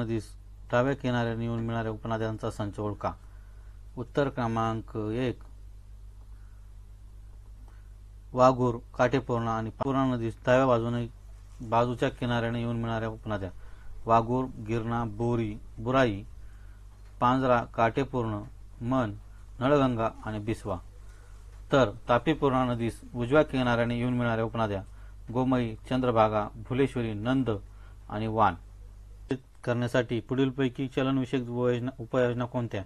नदीस डाव्या किनाऱ्याने येऊन मिळणाऱ्या उपनद्यांचा संच ओळखा. उत्तर क्रमांक 1 वाघूर, काटेपूर्णा आणि पूर्णा नदीस डाव्या बाजूच्या किनाऱ्याने येऊन मिळणाऱ्या उपनद्या वाघूर, गिरणा, बोरी, बुराई, पांजरा, काटेपूर्ण, मन, नळगंगा आणि बिस्वा. तर तापी पूर्णा नदीस उजव्या किनाऱ्याने येऊन मिळणाऱ्या उपनद्या गोमई, चंद्रभागा, फुलेश्वरी, नंद आणि वान. करण्यासाठी पुढीलपैकी चलनविषयक उपाययोजना कोणत्या?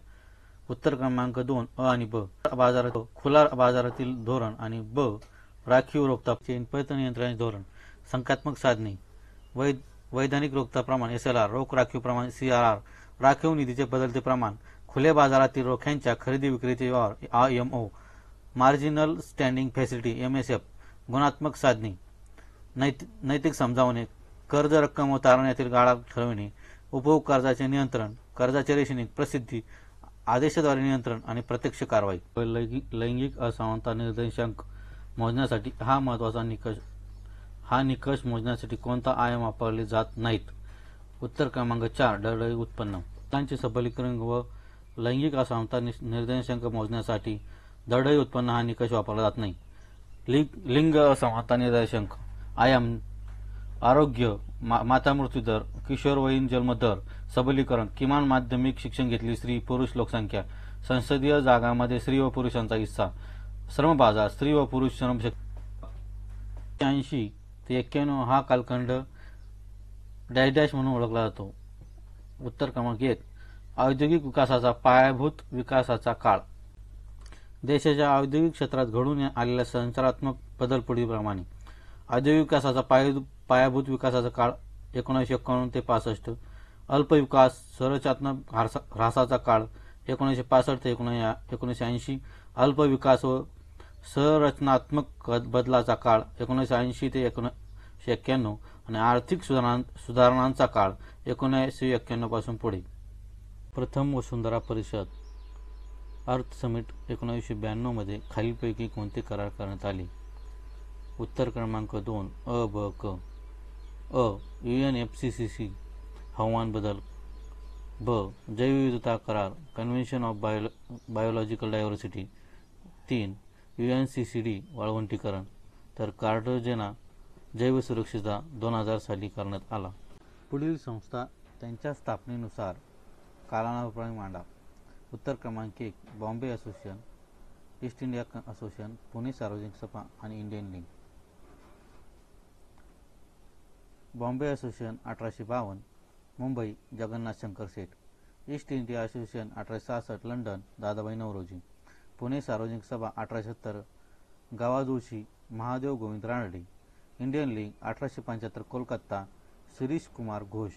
उत्तर क्रमांक 2 अ आणि ब. खुला बाजारातील धोरण आणि ब. राखीव रोखता पतन यंत्रणेचे धोरण. संख्यात्मक साधने वैधानिक रोखता प्रमाण SLR, रोख राखीव प्रमाण CRR, राखीव निधीचे बदलते प्रमाण, खुले बाजारातील रोख्यांच्या खरेदी विक्रीचे व्यवहार IMO, marginal standing facility MSF. गुणात्मक साधने नैतिक समजावणे, कर्ज रक्कम व तारण्यातील गाळा ठरविणे, उपभोग कर्जाचे नियंत्रण, कर्जाचे रेशनिंग, प्रसिद्धी, आदेशाद्वारे नियंत्रण आणि प्रत्यक्ष कारवाई. लैंगिक असमानता निर्देशांक मोजण्यासाठी हा निकष मोजण्यासाठी कोणता आयाम वापरले जात नाहीत? उत्तर क्रमांक 4 दरडोई उत्पन्न. महिलांचे सबलीकरण व लैंगिक असमानता निर्देशांक मोजण्यासाठी दरडोई उत्पन्न हा निकष वापरला जात नाही. लिंग असमानता निर्देशांक आयाम आरोग्य, माता मृत्यू दर, किशोरवयीन जन्म दर, सबलीकरण, किमान माध्यमिक शिक्षण घेतलेली स्त्री पुरुष लोकसंख्या, संसदीय जागांमध्ये स्त्री व पुरुषांचा हिस्सा, श्रम बाजार, स्त्री व पुरुष श्रमशक्ती. 80 ते 91 हा कालखंड डॅश म्हणून ओळखला जातो. उत्तर क्रमांक 1 औद्योगिक विकासाचा पायाभूत विकासाचा काळ. देशाच्या औद्योगिक क्षेत्रात घडून आलेल्या संचारात्मक बदल पुढीलप्रमाणे. औद्योगिक विकासाचा पायाभूत विकासाचा काळ 1951 ते 65. अल्प विकास संरचनात्मक ऱ्हासाचा काळ 1965 ते 1980. अल्प विकास व संरचनात्मक बदलाचा काळ 1980 ते 1991 आणि आर्थिक सुधारणांचा काळ 1991 पासून पुढे. प्रथम वसुंधरा परिषद अर्थ समिट 1992 मध्ये खालीलपैकी कोणते करार करण्यात आले? उत्तर क्रमांक 2 अ, ब, क. अ. UNFCCC हवामान बदल. ब. जैवविविधता करार convention of biological diversity. 3. UNCCD वाळवंटीकरण. तर कार्टाजेना जैवसुरक्षितता 2000 साली करण्यात आला. पुढील संस्था त्यांच्या स्थापनेनुसार कालानुक्रमे मांडा. उत्तर क्रमांक 1 Bombay association, East India association, Pune Sarvajanik Sabha आणि Indian league. Bombay association 1852 Mumbai Jagannath Shankar Sheth. East India association 1866 London Dadabhai Naoroji. Pune Sarvajanik Sabha 1870 गावाजोशी महादेव गोविंद रानडे. Indian league 1875 Kolkata Shirish Kumar Ghosh.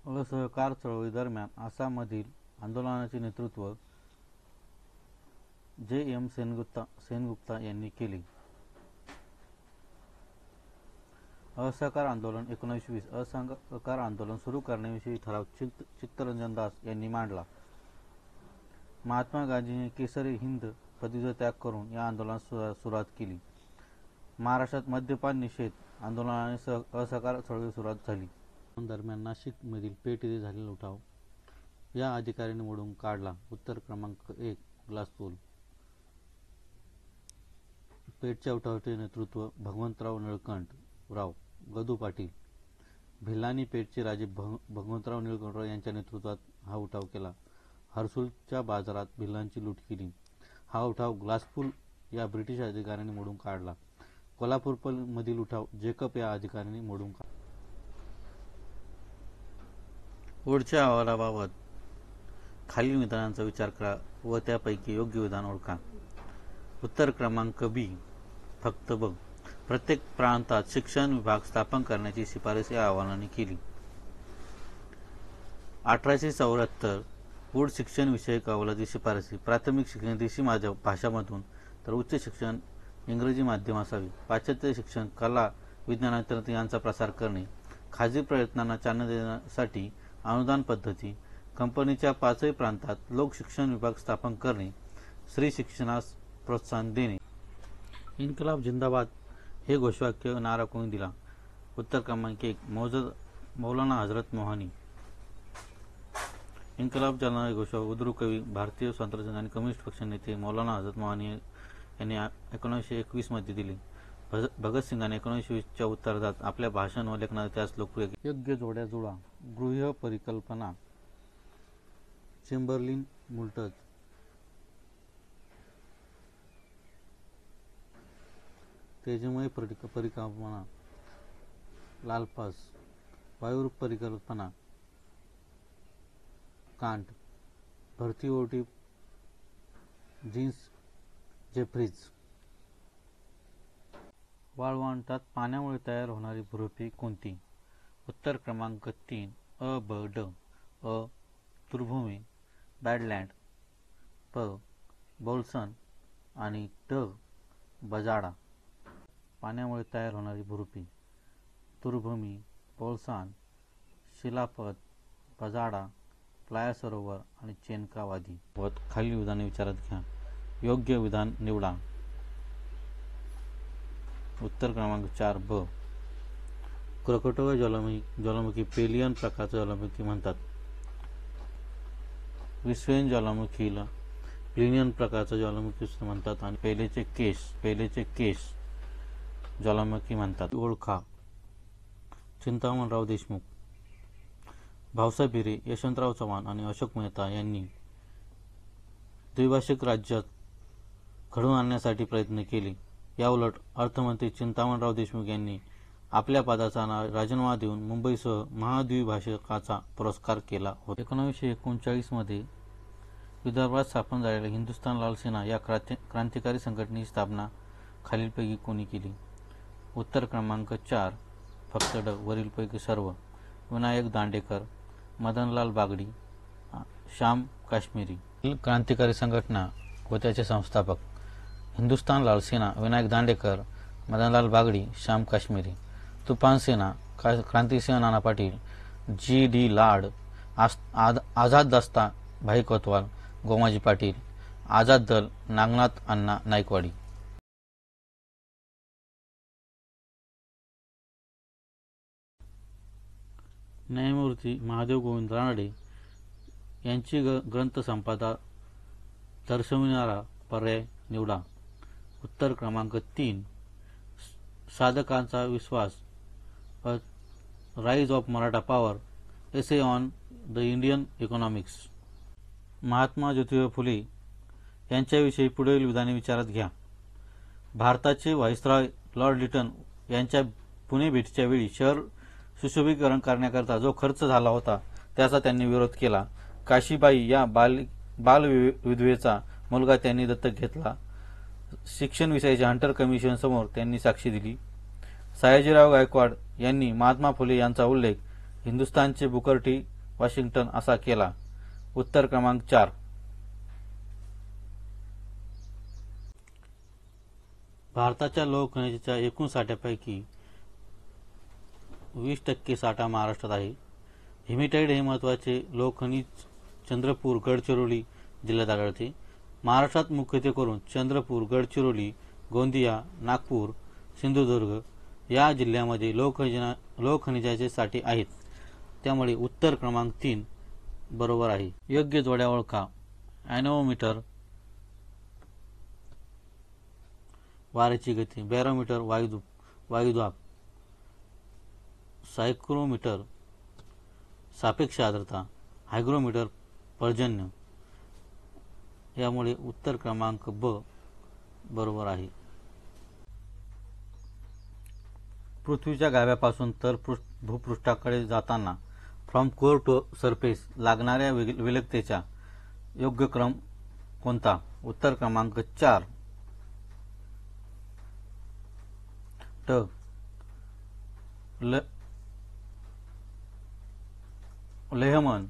असहकार चळवळी दरम्यान आसाममधील आंदोलनाचे नेतृत्व JM सेनगुप्ता यांनी केले. असहकार आंदोलन 1920 असहकार आंदोलन सुरू करण्याविषयी ठराव चित्तरंजन दास यांनी मांडला. महात्मा गांधींनी केसरी हिंद पदवीचा त्याग करून या आंदोलनास सुरुवात केली. महाराष्ट्रात मद्यपान निषेध आंदोलनाने असहकार चळवळी सुरुवात झाली. दरम्यान नाशिक मधील पेठ येथे झालेला उठाव या अधिकाऱ्यांनी मोडून काढला. उत्तर क्रमांक 1 ग्लासपूल. पेठच्या उठावाचे नेतृत्व भगवंतराव निळकंठराव गदू पाटील. भिल्लांनी पेठचे राजे भगवंतराव निळकंठराव यांच्या नेतृत्वात हा उठाव केला. हर्सुलच्या बाजारात भिल्लांची लूट केली. हा उठाव ग्लासपूल या ब्रिटिश अधिकाऱ्यांनी मोडून काढला. कोल्हापूर मधील उठाव जेकब या अधिकाऱ्यांनी मोडून काढला. पुढच्या अहवालाबाबत खालील विधानांचा विचार करा व त्यापैकी योग्य विधान ओळखा. उत्तर क्रमांक बी फक्त ब. प्रत्येक प्रांतात शिक्षण विभाग स्थापन करण्याची शिफारस या अहवालाने केली. 1874 गूढ शिक्षण विषयक अहवालाची शिफारसी. प्राथमिक शिक्षण देशी भाषांमधून तर उच्च शिक्षण इंग्रजी माध्यम असावे. पाश्चात्य शिक्षण कला विज्ञान आणि तंत्र यांचा प्रसार करणे. खाजगी प्रयत्नांना चालना देण्यासाठी अनुदान पद्धती. कंपनीच्या 5ही प्रांतात लोक शिक्षण विभाग स्थापन करणे. स्त्री शिक्षणास प्रोत्साहन देणे. इन्कलाब जिंदाबाद हे घोषवाक्य नारा कोणी दिला? उत्तर क्रमांक 1 मौलाना हजरत मोहनी. इन्कलाब जालना घोषणा उर्दू कवी, भारतीय स्वातंत्र्य आणि कम्युनिस्ट पक्ष नेते मौलाना हजरत मोहनी यांनी 1921 मध्ये दिली. भगतसिंगांनी 1920च्या उत्तरार्धात आपल्या भाषण व लेखनात त्यास लोकप्रिय केले. योग्य जोड्या जुळा. गृह परिकल्पना. चेंबरलिन मुल्टज. तेजमय परिकल्पना. लालपास. वायुरूप परिकल्पना. कांट. भरती ओटी. Jeans Jeffreys. वाळवंटात पाण्यामुळे तयार होणारी भूरूपी कोणती? उत्तर क्रमांक 3 अ, ब, ड. अ. तृणभूमी, बॅडलँड. प. बोल्सन आणि ड. बजाडा. पाण्यामुळे तयार होणारी भूरूपी. तृणभूमी, बोल्सान, शिलापत, बजाडा, प्लाया सरोवर आणि चेनका वादी. खालील विधाने विचारात घ्या. योग्य विधान निवडा. उत्तर क्रमांक 4 ब. क्रकोटोवा ज्वालामुखी पेलियन प्रकारचा ज्वालामुखी म्हणतात. विस्वेन ज्वालामुखीला प्लिनियन प्रकारचा ज्वालामुखी म्हणतात आणि पहिलेचे केस ज्वालामुखी म्हणतात. ओळखा. चिंतामणराव देशमुख, भाऊसाहेब हिरे, यशवंतराव चव्हाण आणि अशोक मेहता यांनी द्विभाषिक राज्यात घडवून आणण्यासाठी प्रयत्न केले. याउलट अर्थमंत्री चिंतामणराव देशमुख यांनी आपल्या पदाचा राजीनामा देऊन मुंबईसह महाद्विभाषिकाचा पुरस्कार केला होता. 1939 मध्ये विदर्भात स्थापन झालेल्या हिंदुस्थान लाल सेना या क्रांतिकारी संघटनेची स्थापना खालीलपैकी कोणी केली? उत्तर क्रमांक 4 फक्त ड. वरीलपैकी सर्व. विनायक दांडेकर, मदनलाल बागडी, श्याम काश्मीरी. क्रांतिकारी संघटना व त्याचे संस्थापक: हिंदुस्थान लाल सेना, विनायक दांडेकर, मदनलाल बागडी, श्याम काश्मीरी. तुफान सेना: क्रांतिसिंह नाना पाटील, जी. डी. लाड, आझाद दस्ता, भाई कोतवाल, गोमाजी पाटील. आझाद दल: नागनाथ अण्णा नाईकवाडी. न्यायमूर्ती महादेव गोविंद रानडे यांची ग्रंथसंपदा दर्शविणारा पर्याय निवडा. उत्तर क्रमांक 3 साधकांचा विश्वास, a rise of Maratha power, essay on the Indian economics. Mahatma Jyotiba Phule यांच्याविषयी पुढील विधाने विचारात घ्या. भारताचे व्हाईसरॉय लॉर्ड लिटन यांच्या पुणे भेटीच्या वेळी शहर सुशोभीकरण करण्याकरता जो खर्च झाला होता त्याचा त्यांनी विरोध केला. काशीबाई या बालविधवेचा मुलगा त्यांनी दत्तक घेतला. शिक्षण विषयाच्या हंटर कमिशन समोर त्यांनी साक्षी दिली. सयाजीराव गायकवाड यांनी महात्मा फुले यांचा उल्लेख हिंदुस्थानचे बुकर टी वॉशिंग्टन असा केला. उत्तर क्रमांक 4 भारताच्या लोह खनिजाच्या एकूण साठ्यापैकी 20% साठा महाराष्ट्रात आहे. हिमेटाईट हे महत्त्वाचे लोह खनिज चंद्रपूर, गडचिरोली जिल्ह्यात आढळते. महाराष्ट्रात मुख्यत्वे करून चंद्रपूर, गडचिरोली, गोंदिया, नागपूर, सिंधुदुर्ग या जिल्ह्यांमध्ये लोह खनिजाचे साठे आहेत. त्यामुळे उत्तर क्रमांक 3 बरोबर आहे. योग्य जोड्या ओळखा. ॲनोमीटर वाऱ्याची गती, बॅरोमीटर वायुदाब, सायक्रोमीटर सापेक्ष आर्द्रता, हायग्रोमीटर पर्जन्य. यामुळे उत्तर क्रमांक ब बरोबर आहे. पृथ्वीच्या गाभ्यापासून तर भूपृष्ठाकडे जाताना फ्रॉम कोर टू सरफेस लागणाऱ्या विलगतेचा योग्य क्रम कोणता? उत्तर क्रमांक 4 ट. Lehmann,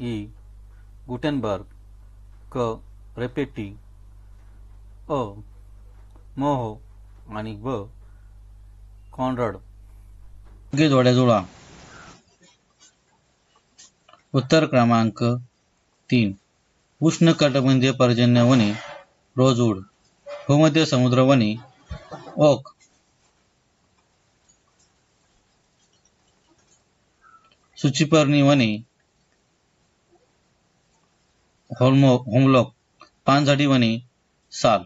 E. गुटेनबर्ग, क. रेपेटी, अ. मोहो आणि ब. कॉन्रड. योग्य जोड्या जुळा. उत्तर क्रमांक 3 उष्णकटिबंधीय पर्जन्य वने, रोजवूड. भूमध्य समुद्र वने, ओक. सूचिपर्णी वने, होमलॉक, पानझडी वने, साल.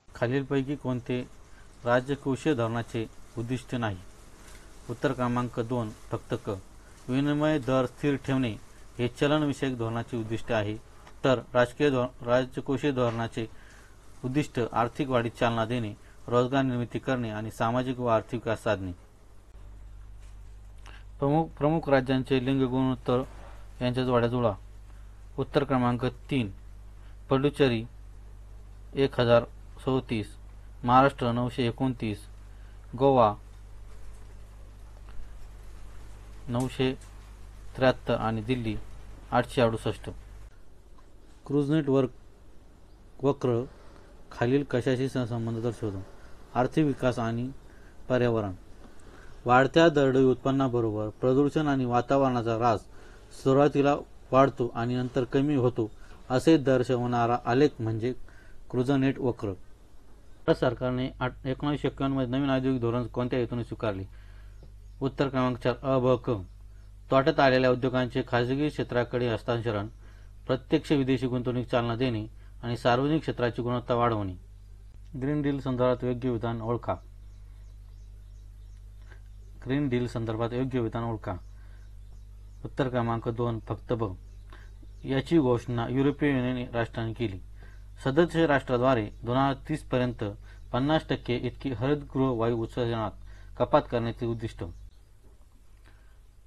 खालीलपैकी कोणते राजकोषीय धोरणाचे उद्दिष्ट नाही? उत्तर क्रमांक 2 फक्त क. विनिमय दर स्थिर ठेवणे हे चलनविषयक धोरणाचे उद्दिष्ट आहे. तर राजकोषीय धोरणाचे उद्दिष्ट आर्थिक वाढीस चालना देणे, रोजगार निर्मिती करणे आणि सामाजिक व आर्थिक विकास साधणे. प्रमुख राज्यांचे लिंग गुणोत्तर यांच्या जोड्या जुळा. उत्तर क्रमांक 3 पुडुचेरी 1034, महाराष्ट्र 929, गोवा 973 आणि दिल्ली 868. क्रुझनेट वक्र खालील कशाशी संबंध दर्शवतो? आर्थिक विकास आणि पर्यावरण. वाढत्या दरडोई उत्पन्नाबरोबर प्रदूषण आणि वातावरणाचा ऱ्हास सुरुवातीला वाढतो आणि नंतर कमी होतो असे दर्शवणारा आलेख म्हणजे क्रुझनेट वक्र. भारत सरकारने 1951 मध्ये नवीन औद्योगिक धोरण कोणत्या हेतूने स्वीकारले? उत्तर क्रमांक 4 अ, ब, क. तोट्यात आलेल्या उद्योगांचे खाजगी क्षेत्राकडे हस्तांतरण, प्रत्यक्ष विदेशी गुंतवणूक चालना देणे आणि सार्वजनिक क्षेत्राची गुणवत्ता वाढवणे. ग्रीन डील संदर्भात योग्य विधान ओळखा. ग्रीन डील संदर्भात योग्य विधान ओळखा. उत्तर क्रमांक 2 फक्त ब. याची घोषणा युरोपियन युनियन राष्ट्रांनी केली. सदस्य राष्ट्राद्वारे 2030 पर्यंत 50% इतकी हरितगृह वायू उत्सर्जनात कपात करण्याचे उद्दिष्ट.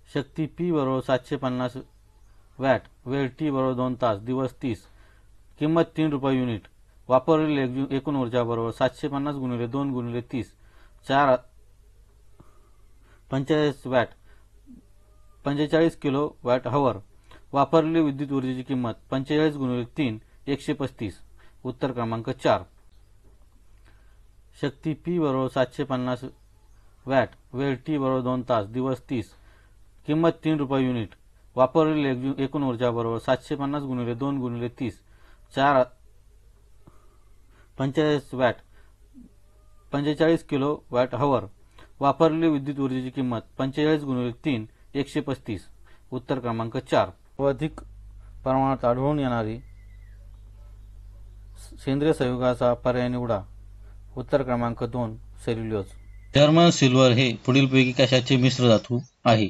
शक्ती P बरोबर 750 वॅट, वेळ T बरोबर 2 तास, दिवस 30, किंमत 3 रुपये युनिट. वापरलेली एकूण ऊर्जा बरोबर 750 गुणिले 2 गुणिले 30, 45 वॅट, 45 किलो वॅट हवर. वापरलेली विद्युत ऊर्जेची किंमत 45 गुणिले 3, 135. उत्तर क्रमांक 4. शक्ती P बरोबर 750 वॅट, वेळ T बरोबर 2 तास, दिवस 30, किंमत 3 रुपये युनिट. वापरलेली एकूण ऊर्जा बरोबर 750 गुणिले 2 गुणिले 30, 45 वॅट, 45 किलो वॅट हवर. वापरलेली विद्युत ऊर्जेची किंमत 45 गुणिले 3, 135. उत्तर क्रमांक 4. अधिक प्रमाणात आढळून येणारी सेंद्रिय संयुगाचा पर्याय निवडा. उत्तर क्रमांक 2 सेल्युलोज. जर्मन सिल्वर हे पुढीलपैकी कशाचे मिश्र धातू आहे?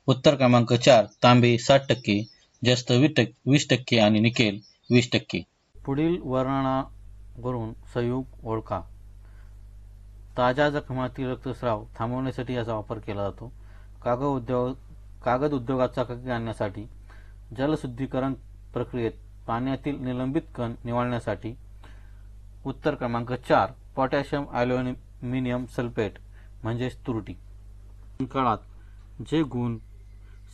उत्तर क्रमांक 4 तांबे 60%, जस्त 20% आणि निकेल 20%. पुढील वर्णनावरून संयुग ओळखा. ताज्या जखमातील रक्तस्राव थांबवण्यासाठी याचा वापर केला जातो. कागद उद्योगात चकाकी आणण्यासाठी, जलशुद्धीकरण प्रक्रियेत पाण्यातील निलंबित कण निवळण्यासाठी. उत्तर क्रमांक 4 पोटॅशियम ॲल्युमिनियम सल्फेट म्हणजेच तुरटी. काळात जे गुण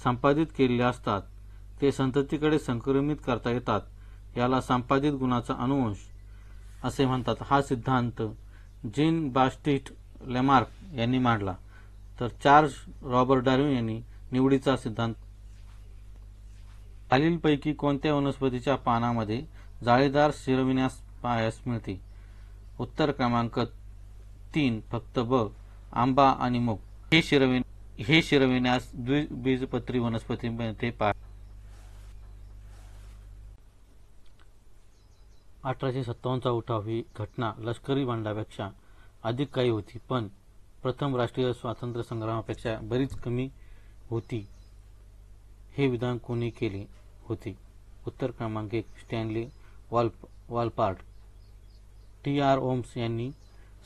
संपादित केलेले असतात ते संततीकडे संक्रमित करता येतात, याला संपादित गुणाचा अनुवंश असे म्हणतात. हा सिद्धांत जीन बास्टिस्ट लेमार्क यांनी मांडला, तर चार्ल्स रॉबर्ट डार्विन यांनी निवडीचा सिद्धांत. खालीलपैकी कोणत्या वनस्पतीच्या पानामध्ये जाळीदार शिरविण्यास पाहायला मिळते? उत्तर क्रमांक 3 फक्त ब. आंबा आणि मूग. हे शिरविण्यास द्विबीजपत्री वनस्पतीमध्ये पहा. 1857 चा उठाव ही घटना लष्करी बंडापेक्षा अधिक काही होती, पण प्रथम राष्ट्रीय स्वातंत्र्य संग्रामापेक्षा बरीच कमी होती. हे विधान कोणी केले होते? उत्तर क्रमांक 1 स्टॅनली वॉलपार्ट. T.R. ओम्स यांनी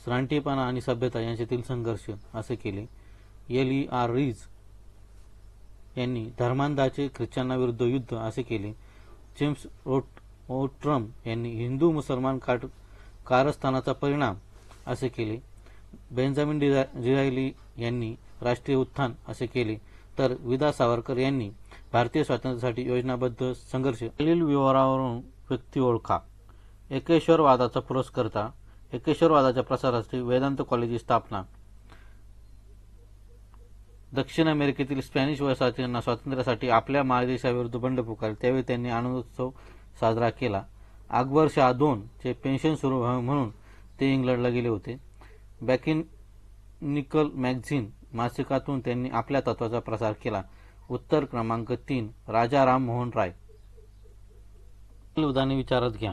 सरांटीपणा आणि सभ्यता यांच्यातील संघर्ष असे केले. L.E.R. रीज यांनी धर्मांधाचे ख्रिश्चनाविरुद्ध युद्ध असे केले. जेम्स ओट्रम यांनी हिंदू मुसलमान कारस्थानाचा परिणाम असे केले. बेंजामिन डिझायली यांनी राष्ट्रीय उत्थान असे केले, तर विदा सावरकर यांनी भारतीय स्वातंत्र्यासाठी योजनाबद्ध संघर्ष. खालील विवरावरून व्यक्ती ओळखा. एकेश्वरवादाचा पुरस्कर्ता. एकेश्वरवादाच्या प्रसारासाठी वेदांत कॉलेजची स्थापना. दक्षिण अमेरिकेतील स्पॅनिश वसाहतींना स्वातंत्र्यासाठी आपल्या महादेशाविरुद्ध बंड पुकारले, त्यावेळी त्यांनी आनंदोत्सव साजरा केला. अकबर शाह II चे पेन्शन सुरू व्हावे म्हणून ते इंग्लंडला गेले होते. बॅकिनिकल मॅगझिन मासिकातून त्यांनी आपल्या तत्त्वाचा प्रसार केला. उत्तर क्रमांक 3 राजा राम मोहन राय. उदाहरणे विचारात घ्या.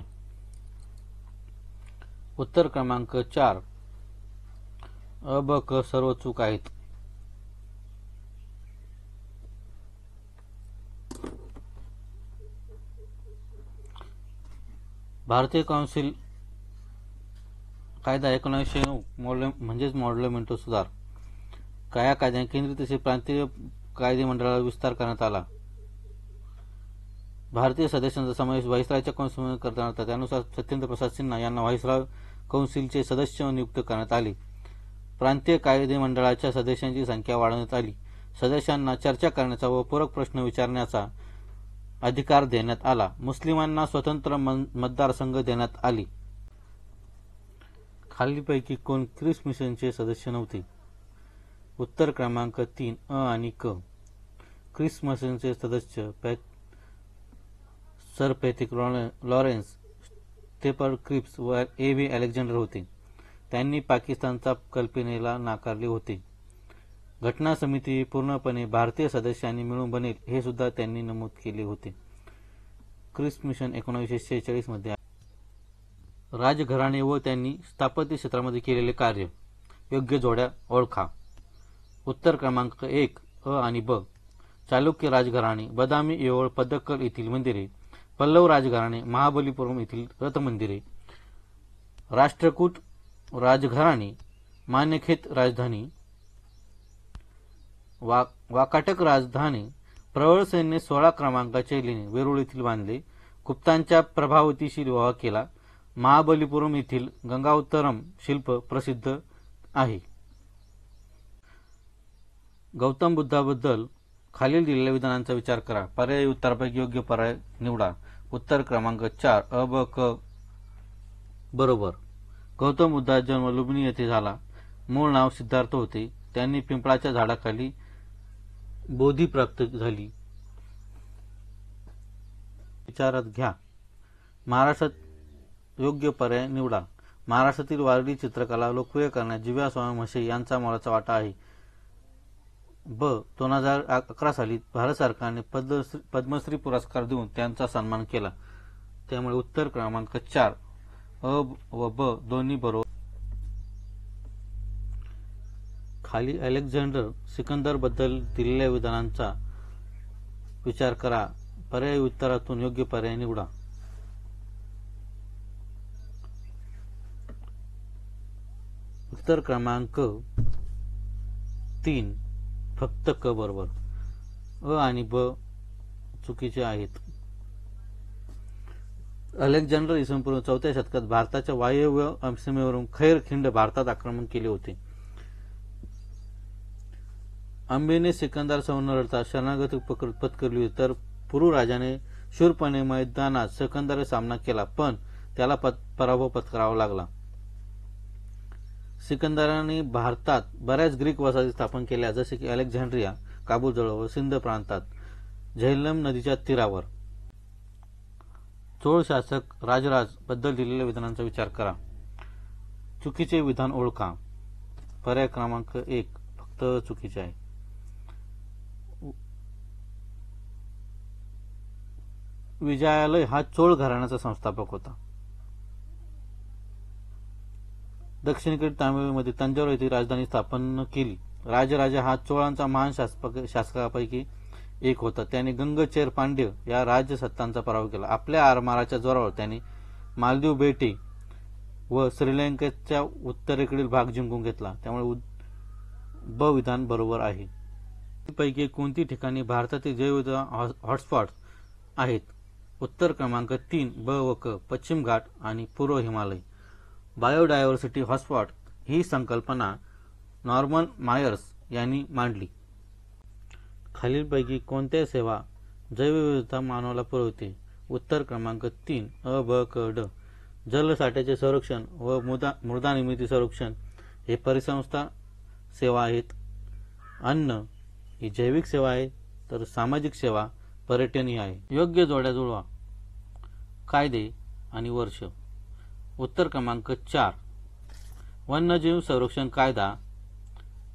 उत्तर क्रमांक 4 अ, ब, क सर्व चूक आहेत. भारतीय कौन्सिल कायदा 1909 म्हणजेच मॉडेल सुधार या कायद्याने केंद्रीय तसेच प्रांतीय कायदे मंडळाला विस्तार करण्यात आला. भारतीय सदस्यांचा समावेश व्हाईसरॉयच्या कौन्सिलमध्ये करण्यात आला. त्यानुसार सत्येंद्र प्रसाद सिन्हा यांना व्हाईसरॉय कौन्सिलचे सदस्य नियुक्त करण्यात आले. प्रांतीय कायदे मंडळाच्या सदस्यांची संख्या वाढवण्यात आली. सदस्यांना चर्चा करण्याचा व पूरक प्रश्न विचारण्याचा अधिकार देण्यात आला. मुस्लिमांना स्वतंत्र मतदारसंघ देण्यात आले. खालीलपैकी कोण क्रिस मिशनचे सदस्य नव्हते? उत्तर क्रमांक 3 अ आणि क. क्रिस मिशनचे सदस्य Sir Patrick Lawrence, Stafford Cripps व ए. व्ही. अलेक्झांडर होते. त्यांनी पाकिस्तानच्या कल्पनेला नाकारले होते. घटना समिती पूर्णपणे भारतीय सदस्यांनी मिळून बनेल हे सुद्धा त्यांनी नमूद केले होते. क्रिस मिशन 1946 मध्ये. राजघराणे व त्यांनी स्थापत्य क्षेत्रामध्ये केलेले कार्य. योग्य जोड्या ओळखा. उत्तर क्रमांक 1 अ आणि ब. चालुक्य राजघराणे बदामी, ऐहोळ, पद्दक्कल येथील मंदिरे. पल्लव राजघराणे महाबलीपुरम येथील रथ मंदिरे. राष्ट्रकूट राजघराणे मान्यखेत राजधानी. वाकाटक राजधानी प्रवळ सैन्य 16 क्रमांकाचे लेणे वेरूळ येथील बांधले. गुप्तांच्या प्रभावतीशी विवाह केला. महाबलीपुरम येथील गंगावतरम शिल्प प्रसिद्ध आहे. गौतम बुद्धाबद्दल खालील दिलेल्या विधानांचा विचार करा. पर्यायी उत्तरापैकी योग्य पर्याय निवडा. उत्तर क्रमांक 4 अ, ब, क बरोबर. गौतम बुद्धाचा जन्म लुंबिनी येथे झाला. मूळ नाव सिद्धार्थ होते. त्यांनी पिंपळाच्या झाडाखाली बोधी प्राप्त झाली. विचारात घ्या. महाराष्ट्रात योग्य पर्याय निवडा. महाराष्ट्रातील वारली चित्रकला लोकप्रिय करण्यात जिव्या स्वामी म्हसे यांचा मोलाचा वाटा आहे. ब. 2011 साली भारत सरकारने पद्मश्री पुरस्कार देऊन त्यांचा सन्मान केला. त्यामुळे उत्तर क्रमांक 4 अ व ब दोन्ही बरोबर. खाली अलेक्झांडर सिकंदर बद्दल दिलेल्या विधानांचा विचार करा. पर्यायी उत्तरातून योग्य पर्याय निवडा. उत्तर क्रमांक 3 फक्त क बरोबर. अ आणि ब चुकीचे आहेत. अलेक्झांडर इसवी पूर्व 4थ्या शतकात भारताच्या वायव्य सीमेवरून खैर खिंड भारतात आक्रमण केले होते. अंबेने सिकंदर सौंदर्याचा शरणागती पत्करली तर पुरू राजाने शूरपणे मैदानात सिकंदर सामना केला, पण त्याला पराभव पत्करावा लागला. सिकंदराने भारतात बऱ्याच ग्रीक वसाहती स्थापन केल्या, जसे की अलेक्झांड्रिया, काबूलजवळ व सिंध प्रांतात झेलम नदीच्या तीरावर. चोळ शासक राजराज बद्दल दिलेल्या विधानांचा विचार करा. चुकीचे विधान ओळखा. पर्याय क्रमांक 1 फक्त चुकीचे आहे. विजयालय हा चोळ घराण्याचा संस्थापक होता. दक्षिणेकडील तामिळमध्ये तंजावर येथे राजधानी स्थापन केली. राजराजा हा चोळांचा महान शासकापैकी एक होता. त्याने गंगचेर पांड्य या राजसत्तांचा पराभव केला. आपल्या आरमाराच्या जोरावर त्याने मालदीव बेटे व श्रीलंकेचा उत्तरेकडील भाग जिंकून घेतला. त्यामुळे ब विधान बरोबर आहे. पैकी कोणती ठिकाणी भारतातील जैवविविधता हॉटस्पॉट आहेत? उत्तर क्रमांक 3 ब व क. पश्चिम घाट आणि पूर्व हिमालय. बायोडायव्हर्सिटी हॉटस्पॉट ही संकल्पना नॉर्मन मायर्स यांनी मांडली. खालीलपैकी कोणत्या सेवा जैवविविधता मानवाला पुरवते? उत्तर क्रमांक 3 अ, ब, क, ड. जलसाठ्याचे संरक्षण व मृदा निर्मिती संरक्षण हे परिसंस्था सेवा आहेत. अन्न ही जैविक सेवा आहे, तर सामाजिक सेवा पर्यटन ही आहे. योग्य जोड्या जुळवा. कायदे आणि वर्ष. उत्तर क्रमांक 4 वन्यजीव संरक्षण कायदा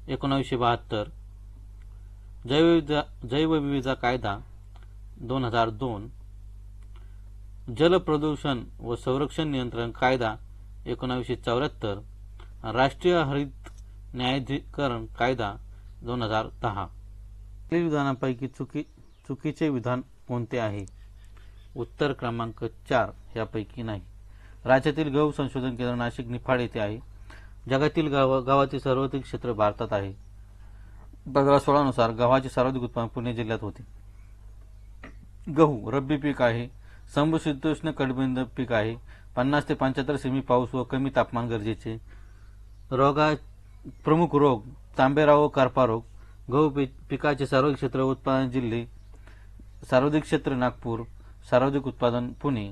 1972, जैवविविधता कायदा 2002, जल प्रदूषण व संरक्षण नियंत्रण कायदा 1974, राष्ट्रीय हरित न्यायाधिकरण कायदा 2010. खालील विधानांपैकी चुकीचे विधान कोणते आहे? उत्तर क्रमांक 4 यापैकी नाही. राज्यातील गहू संशोधन केंद्र नाशिक निफाड येथे आहे. जगातील गव्हाचे सर्वाधिक क्षेत्र भारतात आहे. 2016 नुसार गव्हाचे सर्वाधिक उत्पादन पुणे जिल्ह्यात होते. गहू रब्बी पीक आहे. समशीतोष्ण कटिबंधीय पीक आहे. 50 ते 75 सेमी पाऊस व कमी तापमान गरजेचे. प्रमुख रोग तांबेरा व करपा रोग. गहू पिकाचे सर्वाधिक क्षेत्र उत्पादन जिल्हे. सर्वाधिक क्षेत्र नागपूर. सर्वाधिक उत्पादन पुणे.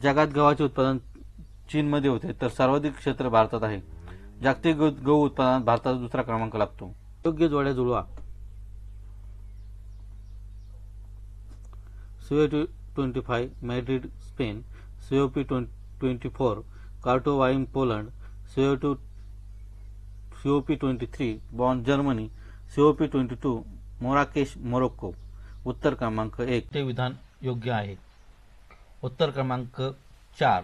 जगात गव्हाचे उत्पादन चीनमध्ये होते तर सर्वाधिक क्षेत्र भारतात आहे. जागतिक गहू उत्पादनात भारताचा दुसरा क्रमांक लागतो. योग्य जोड्या जुळवा. COP25 Madrid Spain. COP24 कार्टोवाईम Poland. COP23 बॉन जर्मनी. COP22 मोराकेश Morocco. उत्तर क्रमांक 1 ते विधान योग्य आहे. उत्तर क्रमांक 4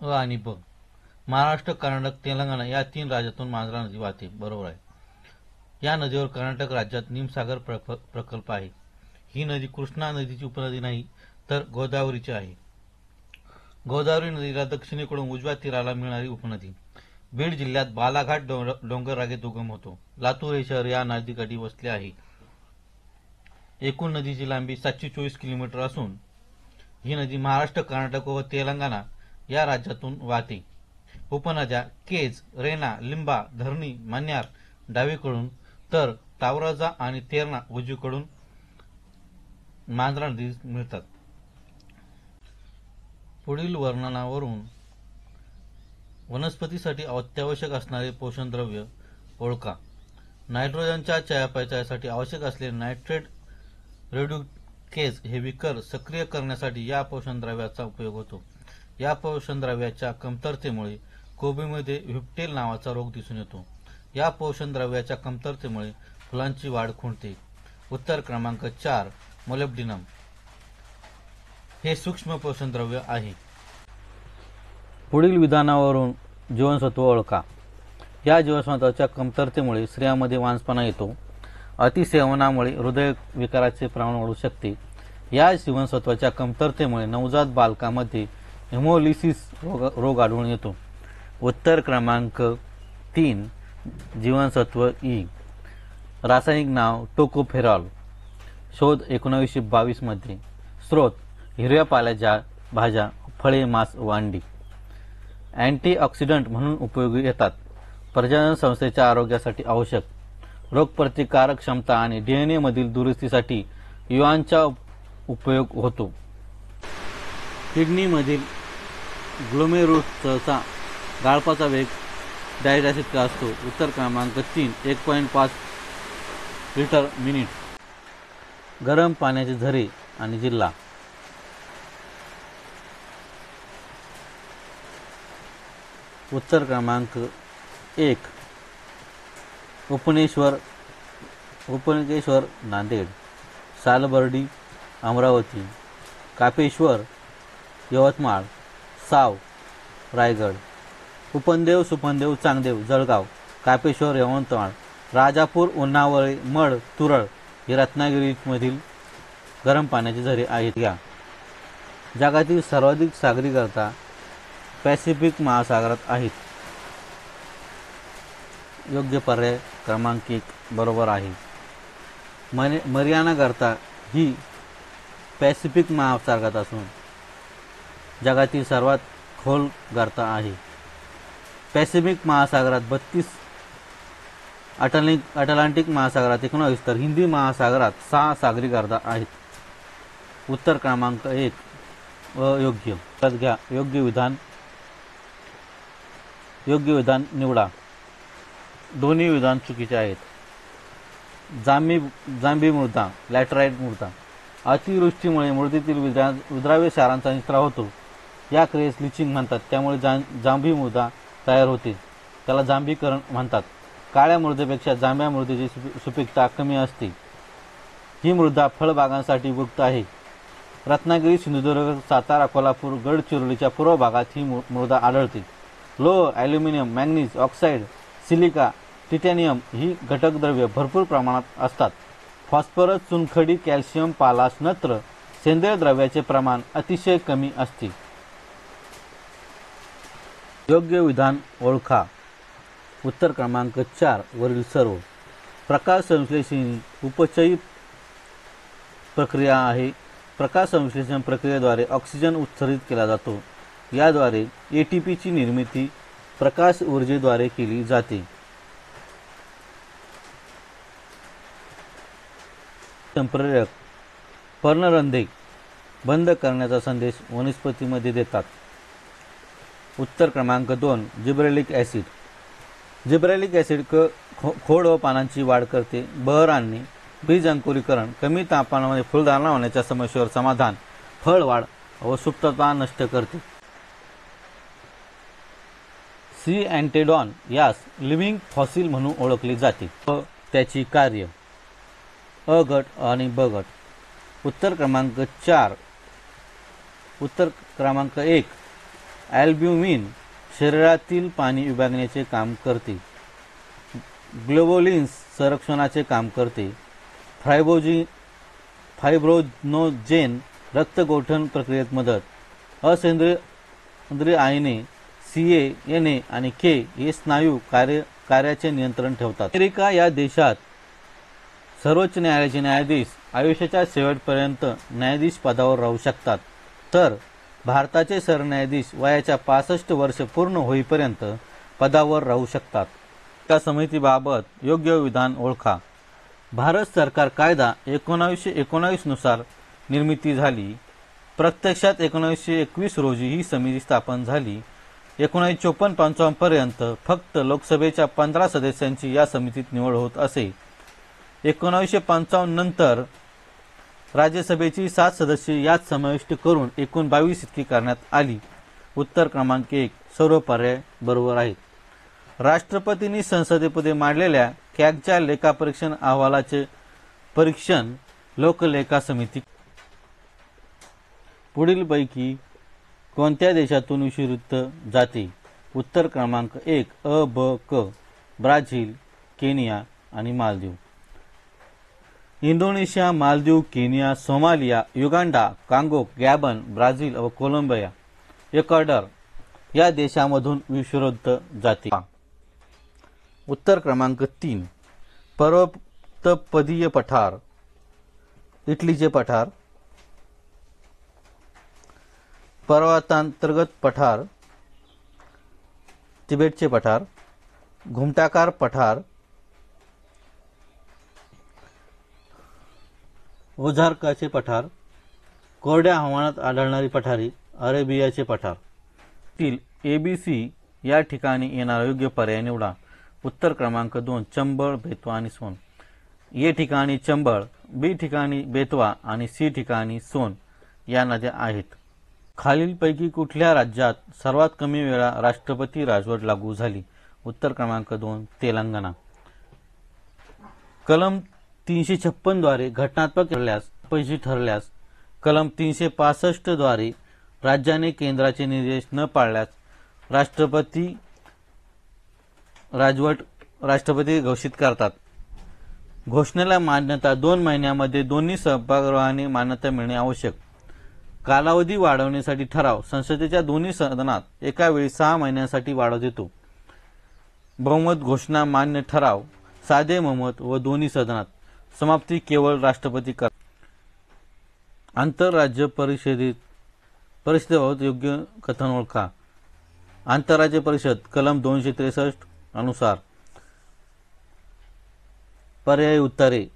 अ आणि ब. महाराष्ट्र, कर्नाटक, तेलंगणा या 3 राज्यातून मांजरा नदी वाहते. बरोबर आहे. या नदीवर कर्नाटक राज्यात निमसागर प्रकल्प आहे. ही नदी कृष्णा नदीची उपनदी नाही तर गोदावरीची आहे. गोदावरी नदीला दक्षिणेकडून उजव्या तीराला मिळणारी उपनदी. बीड जिल्ह्यात बालाघाट डोंगर रांगेत उगम होतो. लातूर हे शहर या नदीकाठी वसले आहे. एकूण नदीची लांबी 724 किलोमीटर असून ही नदी महाराष्ट्र, कर्नाटक व तेलंगणा या राज्यातून वाहते. उपनद्या केज, रेणा, लिंबा, धरणी, मन्यार डावीकडून तर तावराजा आणि तेरणा उजवीकडून मांजरा नदीत मिळतात. पुढील वर्णनावरून वनस्पतीसाठी अत्यावश्यक असणारे पोषण द्रव्य ओळखा. नायट्रोजनच्या चयापचयासाठी आवश्यक असलेले नायट्रेट रेड्युकेज हे विकर सक्रिय करण्यासाठी या पोषण द्रव्याचा उपयोग होतो. या पोषण द्रव्याच्या कमतरतेमुळे कोबीमध्ये व्हिप्टेल नावाचा रोग दिसून येतो. या पोषण द्रव्याच्या कमतरतेमुळे फुलांची वाढ खुंटते. उत्तर क्रमांक 4 मोलिब्डेनम हे सूक्ष्म पोषण द्रव्य आहे. पुढील विधानावरून जीवनसत्व ओळखा. या जीवनसत्वाच्या कमतरतेमुळे स्त्रियांमध्ये वांसपणा येतो. अतिसेवनामुळे हृदय विकाराचे प्रमाण वाढू शकते. या जीवनसत्वाच्या कमतरतेमुळे नवजात बालकांमध्ये हेमोलिसिस रोग आढळून येतो. उत्तर क्रमांक 3 जीवनसत्व ई. रासायनिक नाव टोकोफेरॉल. शोध 1922 मध्ये. स्रोत हिरव्या पाल्याच्या भाज्या, फळे, मांस व अंडी. अँटीऑक्सिडंट म्हणून उपयोगी येतात. प्रजनन संस्थेच्या आरोग्यासाठी आवश्यक. रोगप्रतिकारक क्षमता आणि डीएनए मधील दुरुस्तीसाठी युआनचा उपयोग होतो. किडनीमधील ग्लोमेरुलसचा गाळपाचा वेग डायट इतका असतो. उत्तर क्रमांक 3 1.5 लिटर मिनिट. गरम पाण्याचे झरे आणि जिल्हा. उत्तर क्रमांक 1 उपनेश्वर नांदेड. सालबर्डी अमरावती. कापेश्वर यवतमाळ. साव रायगड. उपनदेव सुपनदेव चांगदेव जळगाव. कापेश्वर यवतमाळ. राजापूर उन्हावळे मड तुरळ हे रत्नागिरीमधील गरम पाण्याचे झरे आहेत. या जगातील सर्वाधिक सागरी गर्ता पॅसिफिक महासागरात आहेत. योग्य पर्याय क्रमांक 1 बरोबर आहे. मरियाना गर्ता ही पॅसिफिक महासागरात असून जगातील सर्वात खोल गर्ता आहे. पॅसिफिक महासागरात 32, अटलांटिक महासागरात 19 तर हिंदी महासागरात 6 सागरी गर्ता आहेत. उत्तर क्रमांक 1 अयोग्य. घ्या योग्य विधान निवडा. दोन्ही विधान चुकीचे आहेत. जांभी मृदा, लॅटराइट मृदा. अतिवृष्टीमुळे मृदेतील विद्राव्य क्षारांचा निचरा होतो. या क्रियेस लिचिंग म्हणतात. त्यामुळे जांभी मृदा तयार होते. त्याला जांभीकरण म्हणतात. काळ्या मृदेपेक्षा जांभ्या मृदेची सुपीकता कमी असते. ही मृदा फळबागांसाठी उपयुक्त आहे. रत्नागिरी, सिंधुदुर्ग, सातारा, कोल्हापूर, गडचिरोलीच्या पूर्व भागात ही मृदा आढळते. लोह, aluminium, manganese oxide, silica, titanium ही घटकद्रव्ये भरपूर प्रमाणात असतात. फॉस्फरस, चुनखडी, कॅल्शियम, पालाश, नत्र, सेंद्रिय द्रव्याचे प्रमाण अतिशय कमी असते. योग्य विधान ओळखा. उत्तर क्रमांक 4 वरील सर्व. प्रकाश संश्लेषण उपचयी प्रक्रिया आहे. प्रकाश संश्लेषण प्रक्रियेद्वारे ऑक्सिजन उत्सर्जित केला जातो. याद्वारे एटीपीची निर्मिती प्रकाश ऊर्जेद्वारे केली जाते. संप्रेरक पर्णरंध्रे बंद करण्याचा संदेश वनस्पतीमध्ये देतात. उत्तर क्रमांक 2 जिब्रेलिक ॲसिड. जिब्रेलिक ॲसिड खोड व पानांची वाढ करते, बहर आणणे, बीज अंकुरीकरण, कमी तापमानामध्ये फुलधारणा होण्याच्या समस्येवर समाधान, फळ वाढ व सुप्तता नष्ट करते. सी अँटेडॉन यास लिव्हिंग फॉसिल म्हणून ओळखले जाते व त्याची कार्य. अ गट आणि ब गट. उत्तर क्रमांक 4. उत्तर क्रमांक 1 ॲल्ब्युमिन शरीरातील पाणी विभागण्याचे काम करते. ग्लोबुलिन्स संरक्षणाचे काम करते. फायब्रोनोजेन रक्तगोठण प्रक्रियेत मदत. असेंद्रिय आयने CA, Na आणि K हे स्नायू कार्याचे नियंत्रण ठेवतात. अमेरिका या देशात सर्वोच्च न्यायालयाचे न्यायाधीश आयुष्याच्या शेवटपर्यंत न्यायाधीश पदावर राहू शकतात, तर भारताचे सरन्यायाधीश वयाच्या 65 वर्ष पूर्ण होईपर्यंत पदावर राहू शकतात. त्या समितीबाबत योग्य विधान ओळखा. भारत सरकार कायदा 1919 नुसार निर्मिती झाली. प्रत्यक्षात 1921 रोजी ही समिती स्थापन झाली. 1954-55 पर्यंत फक्त लोकसभेच्या 15 सदस्यांची या समितीत निवड होत असे. 1955 नंतर राज्यसभेची 7 सदस्य यात समाविष्ट करून एकूण 22 इतकी करण्यात आली. उत्तर क्रमांक 1 सर्व पर्याय बरोबर आहेत. राष्ट्रपतींनी संसदेमध्ये मांडलेल्या कॅगच्या लेखापरीक्षण अहवालाचे परीक्षण लोकलेखा समिती. पुढीलपैकी कोणत्या देशातून विषुववृत्त जाते? उत्तर क्रमांक 1 अ, ब, क. ब्राझील, केनिया आणि Maldives. Indonesia, Maldives, Kenya, Somalia, Uganda, Congo, Gabon, Brazil व कोलंबिया, इक्वाडोर या देशांमधून विषुववृत्त जाते. उत्तर क्रमांक 3 पर्वतपदीय पठार. इटलीचे पठार, पर्वतांतर्गत पठार, तिबेटचे पठार, घुमटाकार पठार, ओझार्काचे पठार, कोरड्या हवामानात आढळणारी पठारी, अरेबियाचे पठार. ABC या ठिकाणी येणारा योग्य पर्याय निवडा. उत्तर क्रमांक 2 चंबळ, बेतवा आणि सोन. ए ठिकाणी चंबळ, बी ठिकाणी बेतवा आणि सी ठिकाणी सोन या नद्या आहेत. खालीलपैकी कुठल्या राज्यात सर्वात कमी वेळा राष्ट्रपती राजवट लागू झाली? उत्तर क्रमांक 2 तेलंगणा. कलम 356 द्वारे घटनात्मक पैसे ठरल्यास, कलम 365 द्वारे राज्याने केंद्राचे निर्देश न पाळल्यास राष्ट्रपती घोषित करतात. घोषणेला मान्यता 2 महिन्यामध्ये दोन्ही सभागृहांनी मान्यता मिळणे आवश्यक. कालावधी वाढवण्यासाठी ठराव संसदेच्या दोन्ही सदनात एका वेळी 6 महिन्यांसाठी वाढवता येतो. बहुमत घोषणा, मान्य ठराव, साधे बहुमत व दोन्ही सदनात. समाप्ती केवळ राष्ट्रपती कर. आंतरराज्य परिषदेबाबत योग्य कथन ओळखा. आंतरराज्य परिषद कलम 263 अनुसार. पर्यायी उत्तरे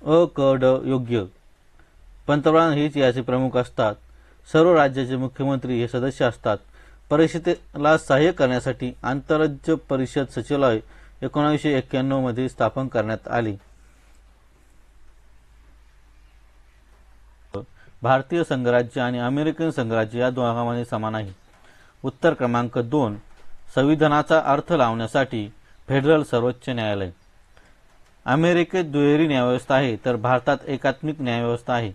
अ, क, ड योग्य. पंतप्रधान हेच याचे प्रमुख असतात. सर्व राज्याचे मुख्यमंत्री हे सदस्य असतात. परिषदेला सहाय्य करण्यासाठी आंतरराज्य परिषद सचिवालय 1991 मध्ये स्थापन करण्यात आले. भारतीय संघराज्य आणि अमेरिकन संघराज्य या दोघांमध्ये समान आहे. उत्तर क्रमांक 2 संविधानाचा अर्थ लावण्यासाठी फेडरल सर्वोच्च न्यायालय. अमेरिकेत दुहेरी न्यायव्यवस्था आहे, तर भारतात एकात्मिक न्यायव्यवस्था आहे.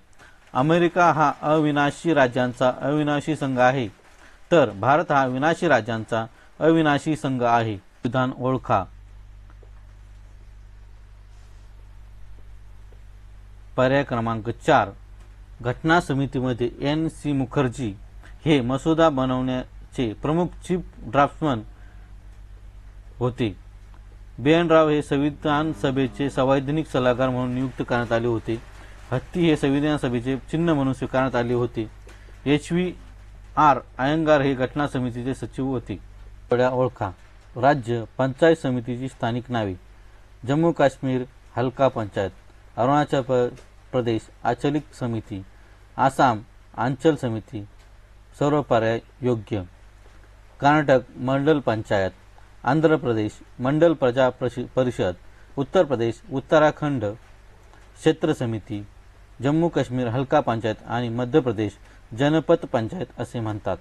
अमेरिका हा अविनाशी राज्यांचा अविनाशी संघ आहे, तर भारत हा विनाशी राज्यांचा अविनाशी संघ आहे. विधान ओळखा. पर्याय क्रमांक 4. घटना समितीमध्ये एन. सी. मुखर्जी हे मसुदा बनवण्याचे प्रमुख चीफ ड्राफ्ट्समन होते. बी. एन. राव हे संविधान सभेचे संवैधानिक सल्लागार म्हणून नियुक्त करण्यात आले होते. हत्ती हे संविधान सभेचे चिन्ह म्हणून स्वीकारण्यात आले होते. एच. व्ही. आर. अय्यंगार हे घटना समितीचे सचिव होते. पर्याय ओळखा. राज्य पंचायत समितीची स्थानिक नावे: जम्मू काश्मीर हलका पंचायत, अरुणाचल प्रदेश आंचलिक समिती, आसाम अंचल समिती. सर्व पर्याय योग्य. कर्नाटक मंडल पंचायत, आंध्र प्रदेश मंडल प्रजा परिषद, उत्तर प्रदेश उत्तराखंड क्षेत्र समिती, जम्मू काश्मीर हलका पंचायत आणि मध्य प्रदेश जनपद पंचायत असे म्हणतात.